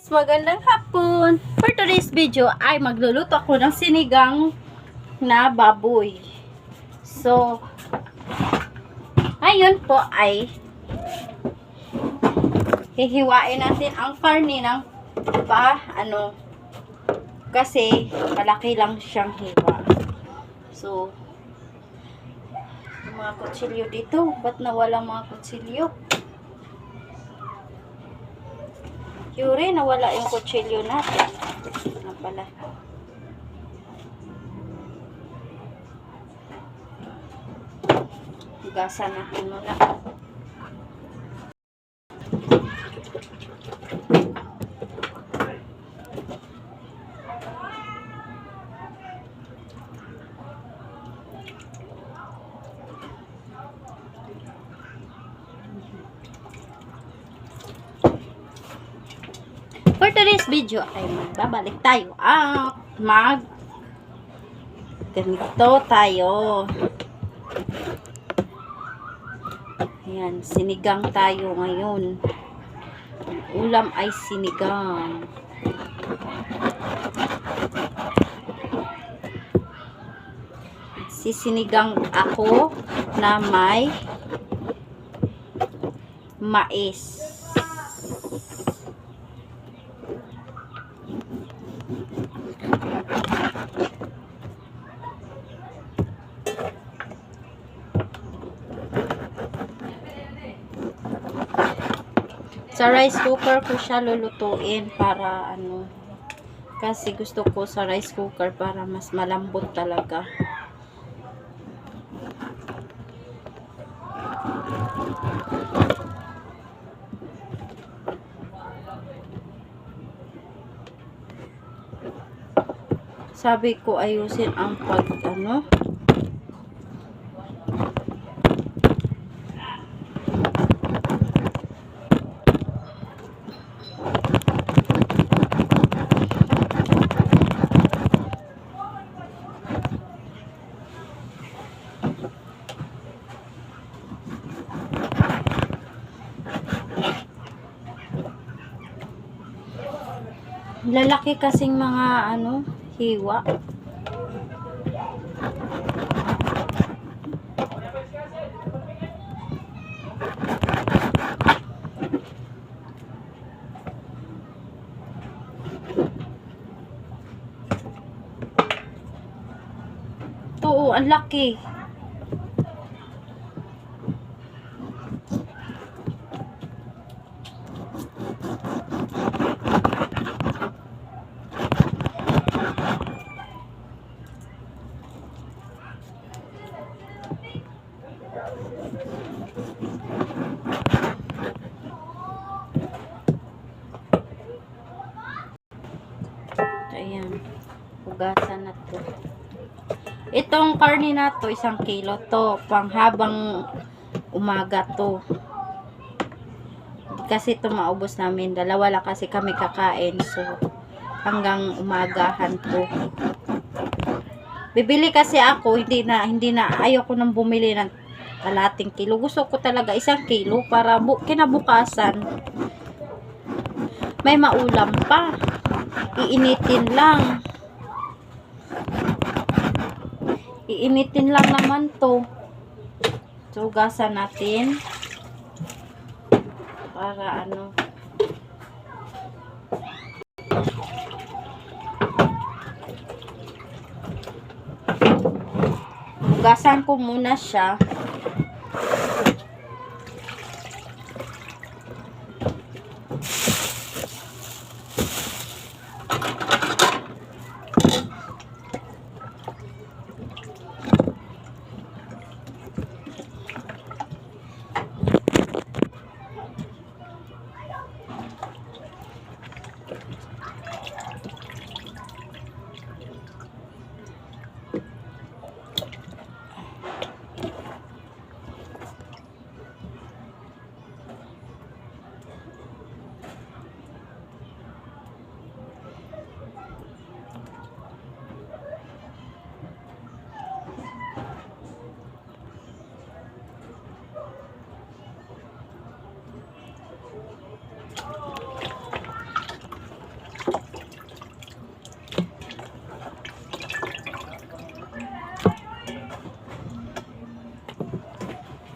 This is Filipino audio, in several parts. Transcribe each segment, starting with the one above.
Magandang hapon. For today's video ay magluluto ako ng sinigang na baboy. So, ngayon po ay hihiwain natin ang karne ng kasi malaki lang siyang hiwa. So, yung mga kutsilyo dito, ba't nawala mga kutsilyo? Yuri, nawala yung kutsilyo natin. Ano pala? Hugasan natin muna. For today's video ay magbabalik tayo at ganito tayo. Ayan, sinigang tayo ngayon. Ang ulam ay sinigang. Sisinigang ako na may mais. Sa rice cooker ko siya lulutuin para kasi gusto ko sa rice cooker para mas malambot talaga. Sabi ko ayusin ang lalaki kasing mga hiwa. Oo, ang laki. Ayan, hugasan na to. Itong karne na to, 1 kilo to. Panghabang umaga to. Kasi ito maubos namin. 2 lang kasi kami kakain. So, hanggang umagahan to. Bibili kasi ako, hindi na, ayoko nang bumili ng kalating kilo. Gusto ko talaga 1 kilo para kinabukasan may maulam pa. Iinitin lang. Iinitin lang naman to. So, hugasan natin. Para hugasan ko muna siya.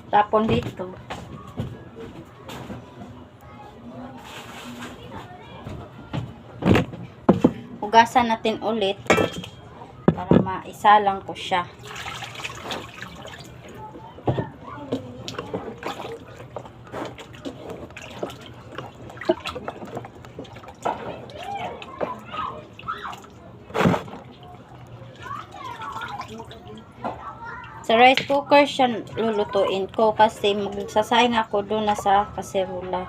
Tapon dito. Hugasan natin ulit para maisalang ko siya. Sa rice cooker siya lulutuin ko kasi magsasayang ako doon na sa kaserola.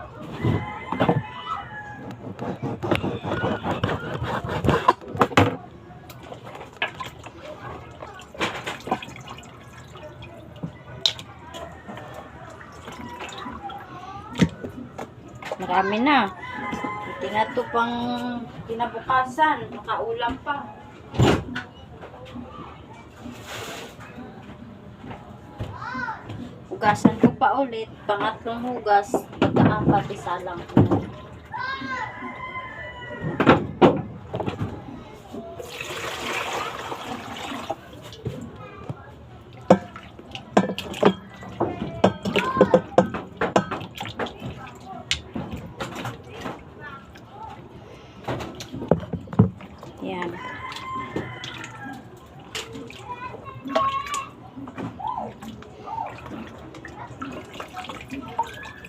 Marami na. Hindi na ito pang kinabukasan. Makaulam pa. Hugasan ko pa ulit. Pangatlong hugas. Pagka-apat isalang ko. Yan.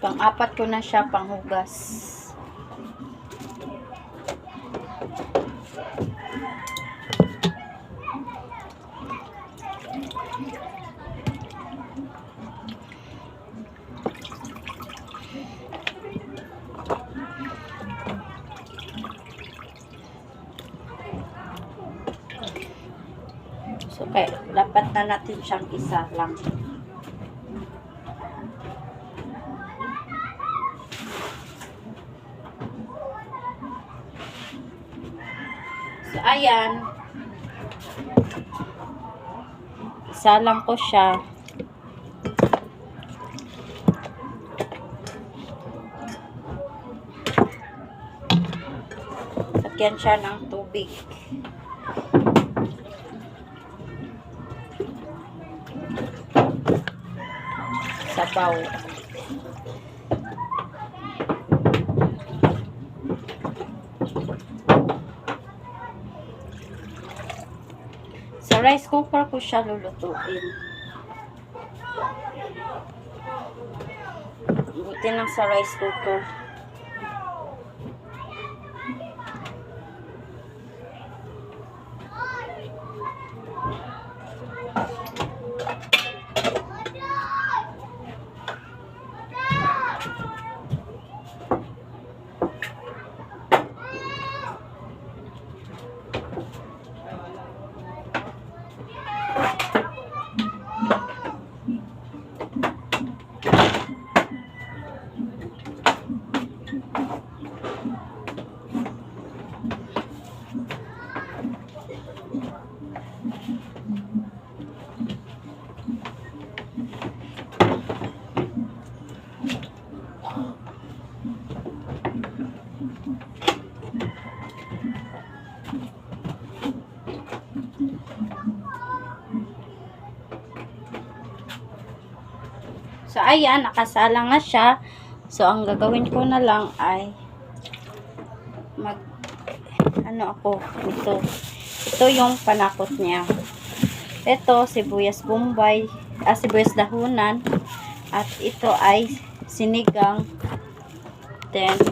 Pang-apat ko na siya panghugas. So, okay, dapat na natin siyang isa lang. So, ayan. Isa lang ko siya. Lagyan siya ng tubig. Sabaw. Sa rice cooker ko siya lulutuin. Buti lang sa rice cooker. So, ayan, nakasalang na siya. So, ang gagawin ko na lang ay ito yung panakot niya. Ito, sibuyas bombay, sibuyas dahunan, at ito ay sinigang. Then,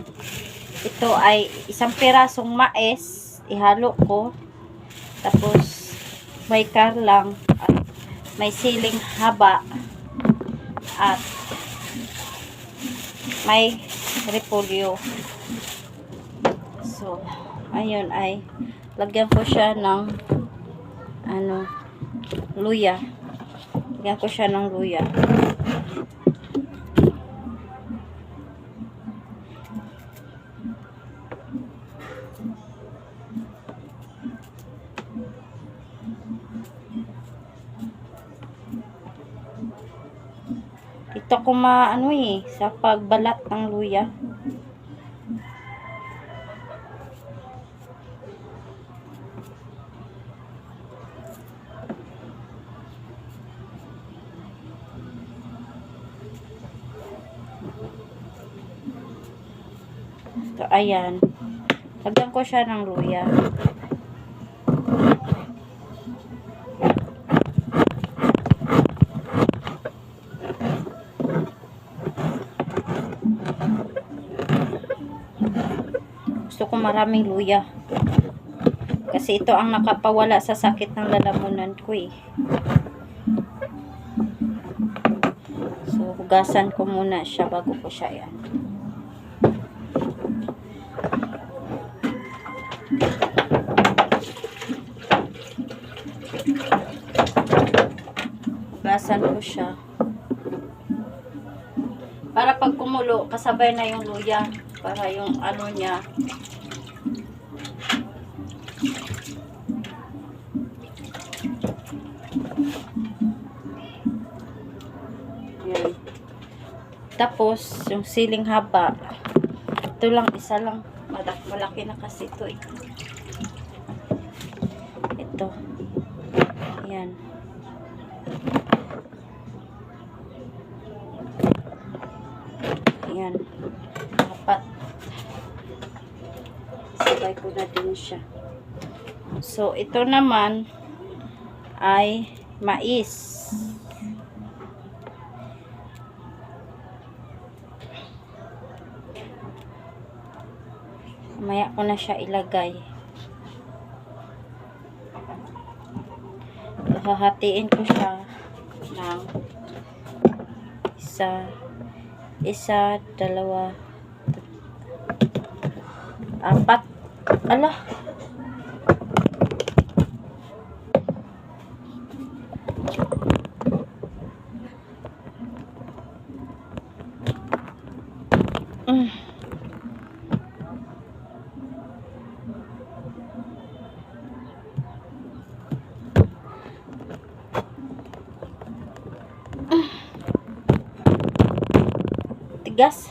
ito ay isang pirasong mais, ihalo ko. Tapos, may karlang, at may siling haba, at may repolyo. So, ayun ay lagyan ko siya ng luya. Lagyan ko siya ng luya. Ito ko sa pagbalat ng luya. So, ayan. Lagyan ko siya ng luya. Gusto ko maraming luya. Kasi ito ang nakapawala sa sakit ng lalamunan ko eh. So, hugasan ko muna siya bago ko siya yan. Hugasan ko siya. Para pag kumulo, kasabay na yung luya. Para yung ano niya. Yan. Tapos, yung siling haba. Ito lang, isa lang. Malaki na kasi ito eh. Ito. Yan. Yan. Apat. Sabay ko na din siya. So, ito naman ay mais. Mamaya ko na siya ilagay. So, hahatiin ko siya ng isa, dalawa, apat. Ala. Tigas.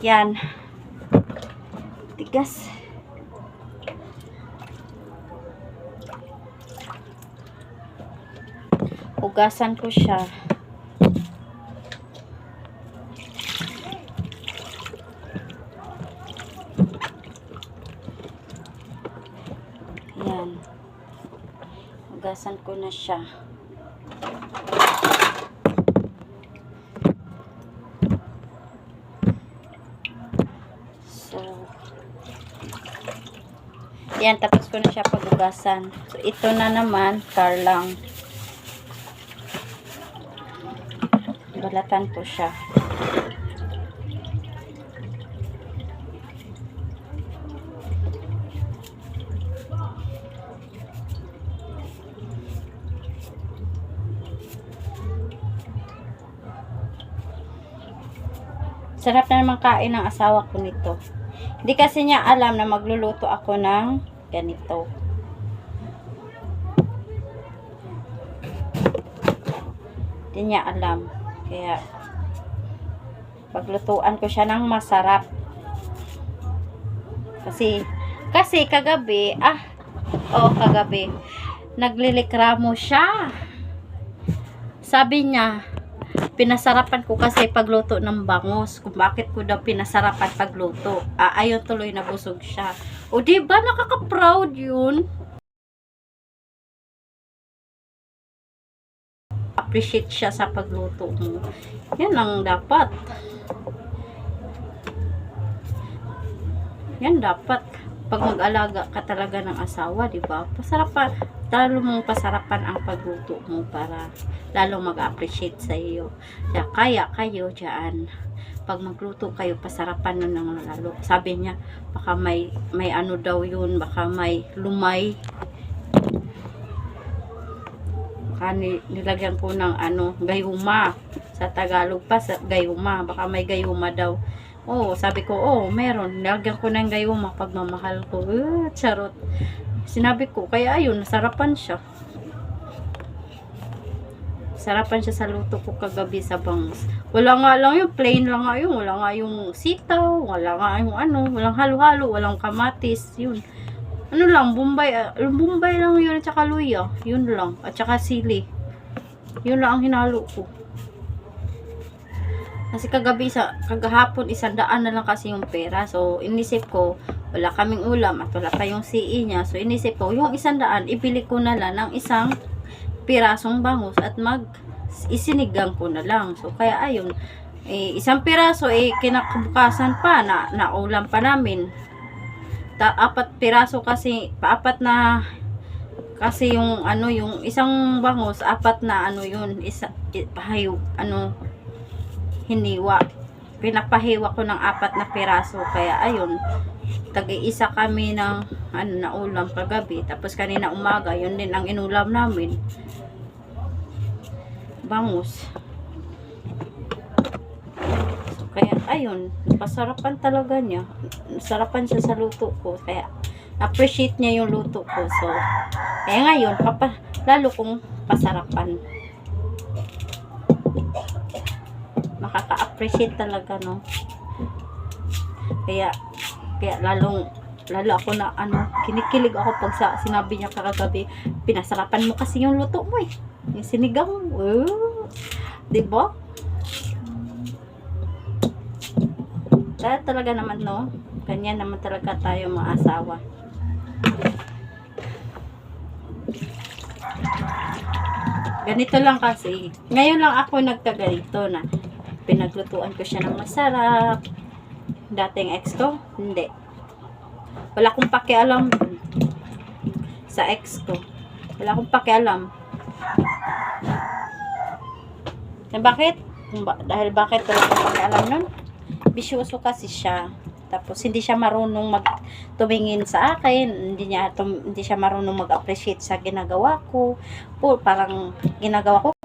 Yan. Tigas. Hugasan ko siya. Yan. Hugasan ko na siya. So, yan, tapos ko na siya paghugasan. So, ito na naman, karlang. Balatan ko siya. Sarap na naman kain ng asawa ko nito. Hindi kasi niya alam na magluluto ako ng ganito. Hindi niya alam. Kaya, paglutuan ko siya ng masarap. Kasi kagabi, kagabi, naglilikramo siya. Sabi niya, pinasarapan ko kasi pagluto ng bangus. Kung bakit ko daw pinasarapan pagluto. Ayun tuloy nabusog siya. O diba nakaka-proud yun? Appreciate siya sa pagluto mo. Yan ang dapat. Yan dapat. Pag mag-alaga ka talaga ng asawa, diba? Pasarapan. Lalo mong pasarapan ang pagluto mo para lalong mag-appreciate sa iyo. Kaya kayo dyan, pag magluto kayo, pasarapan nun ng lalo. Sabi niya, baka may ano daw yun, baka may lumay. Baka nilagyan ko ng gayuma. Sa Tagalog pa, gayuma. Baka may gayuma daw. Sabi ko, meron. Nilagyan ko ng gayuma pagmamahal ko. Charot. Sinabi ko, kaya ayun, nasarapan siya. Sarapan siya sa luto ko kagabi sa bangus. Wala nga lang yung plain lang nga yun. Wala nga yung sitaw, wala nga yung ano, walang halo-halo, walang kamatis, yun. Ano lang, Bombay lang yun at saka luya. Yun lang. At saka sili. Yun lang ang hinalo ko. Kasi kagahapon 100 na lang kasi yung pera. So, inisip ko, wala kaming ulam at wala pa yung CE niya. So, inisip ko, yung 100, ibili ko na lang ng isang pirasong bangus at isinigang ko na lang. So, kaya ayun, isang piraso, kinakabukasan pa, naulam pa namin. 4 piraso kasi, 4 na, kasi yung, ano, yung isang bangus, 4 na, ano yun, hiniwa. Pinapahiwa ko ng 4 na piraso. Kaya ayun, tag-iisa kami ng na ulam kagabi. Tapos kanina umaga, yun din ang inulam namin. Bangus. So, kaya ayun, pasarapan talaga niya. Sarapan siya sa luto ko. Kaya appreciate niya yung luto ko. So, kaya ngayon, lalo kong pasarapan. Makaka-appreciate talaga, no? Kaya lalo ako na kinikilig ako pag sinabi niya kagabi, pinasarapan mo kasi yung luto mo yung sinigang. Diba? Kaya talaga naman, no? Ganyan naman talaga tayo mga asawa. Ganito lang kasi. Ngayon lang ako nagkaganito na pinaglutuan ko siya ng masarap. Dating ex ko, hindi. Wala akong pakialam sa ex ko. Wala akong pakialam. Bakit? Dahil bakit wala akong pakialam nun? Bisyoso kasi siya. Tapos hindi siya marunong tumingin sa akin, hindi siya marunong mag-appreciate sa ginagawa ko. Parang ginagawa ko